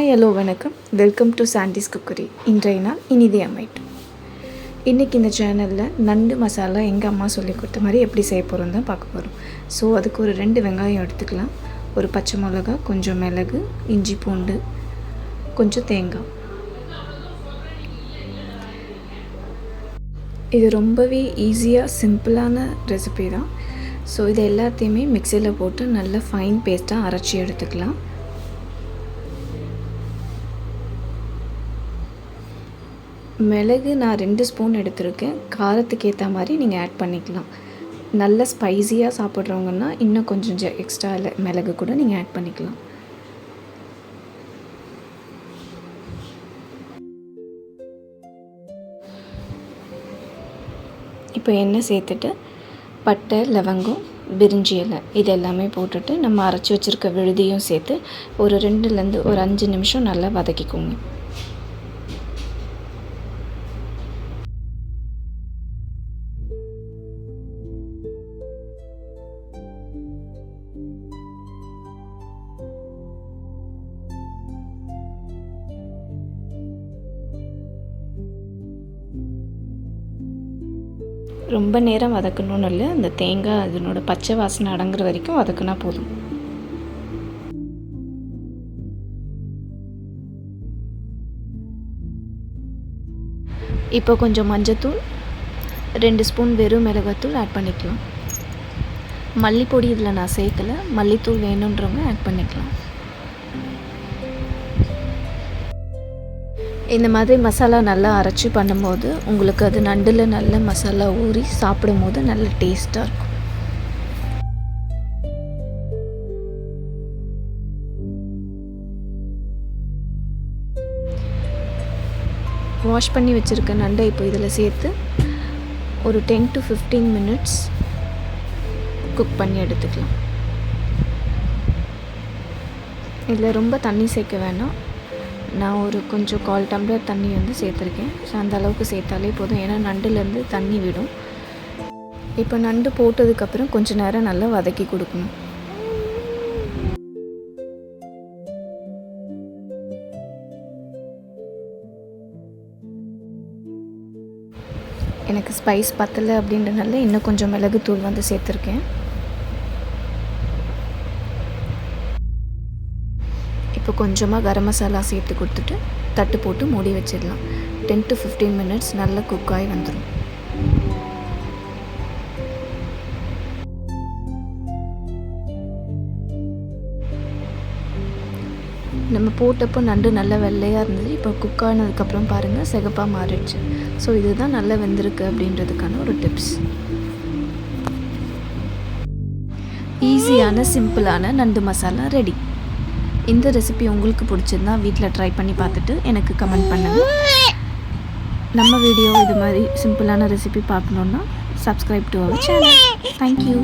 Hello வணக்கம். Welcome to சாண்டிஸ் cookery. இன்றைய நாள் இனிதே அமையட்டும். இன்றைக்கி இந்த சேனலில் நண்டு மசாலா எங்கள் அம்மா சொல்லி கொடுத்த மாதிரி எப்படி செய்ய போகிறோம் தான் பார்க்க போகிறோம். ஸோ அதுக்கு ஒரு 2 வெங்காயம் எடுத்துக்கலாம், ஒரு பச்சை மிளகா, கொஞ்சம் மிளகு, இஞ்சி பூண்டு, கொஞ்சம் தேங்காய். இது ரொம்பவே ஈஸியாக சிம்பிளான ரெசிபி தான். ஸோ இது எல்லாத்தையுமே மிக்சியில் போட்டு நல்ல ஃபைன் பேஸ்ட்டாக அரைச்சி எடுத்துக்கலாம். மிளகு நான் 2 ஸ்பூன் எடுத்திருக்கேன். காரத்துக்கு ஏற்ற மாதிரி நீங்கள் ஆட் பண்ணிக்கலாம். நல்ல ஸ்பைஸியாக சாப்பிட்றவங்கன்னா இன்னும் கொஞ்சம் எக்ஸ்ட்ரா மிளகு கூட நீங்கள் ஆட் பண்ணிக்கலாம். இப்போ எண்ணெய் சேர்த்துட்டு பட்டை, லவங்கம், பிரிஞ்சி இலை இது எல்லாமே போட்டுட்டு நம்ம அரைச்சி வச்சுருக்க விழுதியும் சேர்த்து ஒரு 2லேருந்து ஒரு 5 நிமிஷம் நல்லா வதக்கிக்கோங்க. ரொம்ப நேரம் வதக்கணும்னு இல்லை, அந்த தேங்காய் அதனோட பச்சை வாசனை அடங்குற வரைக்கும் வதக்குனா போதும். இப்போ கொஞ்சம் மஞ்சத்தூள், 2 ஸ்பூன் வெறும் மிளகாத்தூள் ஆட் பண்ணிக்கலாம். மல்லிப்பொடி இதில் நான் சேர்க்கலை, மல்லித்தூள் வேணுன்றவங்க ஆட் பண்ணிக்கலாம். இந்த மாதிரி மசாலா நல்லா அரைச்சி பண்ணும்போது உங்களுக்கு அது நண்டில் நல்ல மசாலா ஊறி சாப்பிடும் போது நல்ல டேஸ்ட்டாக இருக்கும். வாஷ் பண்ணி வச்சுருக்க நண்டை இப்போ இதில் சேர்த்து ஒரு 10 to 15 minutes குக் பண்ணி எடுத்துக்கலாம். இதில் ரொம்ப தண்ணி சேர்க்க வேணாம். நான் ஒரு கொஞ்சம் 1/4 டம்ளர் தண்ணி சேர்த்துருக்கேன். ஸோ அந்த அளவுக்கு சேர்த்தாலே போதும், ஏன்னா நண்டுலேருந்து தண்ணி விடும். இப்போ நண்டு போட்டதுக்கப்புறம் கொஞ்சம் நேரம் நல்லா வதக்கி கொடுக்கணும். எனக்கு ஸ்பைஸ் பத்தலை அப்படின்றனால இன்னும் கொஞ்சம் மிளகுத்தூள் சேர்த்துருக்கேன். இப்போ கொஞ்சமாக கரம் மசாலா சேர்த்து கொடுத்துட்டு தட்டு போட்டு மூடி வச்சிடலாம். 10 to 15 minutes நல்லா குக் ஆகி வந்துடும். நம்ம போட்டப்போ நண்டு நல்லா வெள்ளையாக இருந்தது. இப்போ குக் ஆனதுக்கப்புறம் பாருங்கள் சிகப்பாக மாறிடுச்சு. ஸோ இதுதான் நல்லா வெந்திருக்கு அப்படின்றதுக்கான ஒரு டிப்ஸ். ஈஸியான சிம்பிளான நண்டு மசாலா ரெடி. இந்த ரெசிபி உங்களுக்கு பிடிச்சிருந்தா வீட்டில் ட்ரை பண்ணி பார்த்துட்டு எனக்கு கமெண்ட் பண்ணுங்கள். நம்ம வீடியோ இது மாதிரி சிம்பிளான ரெசிபி பார்க்கணுன்னா subscribe to our channel. Thank you.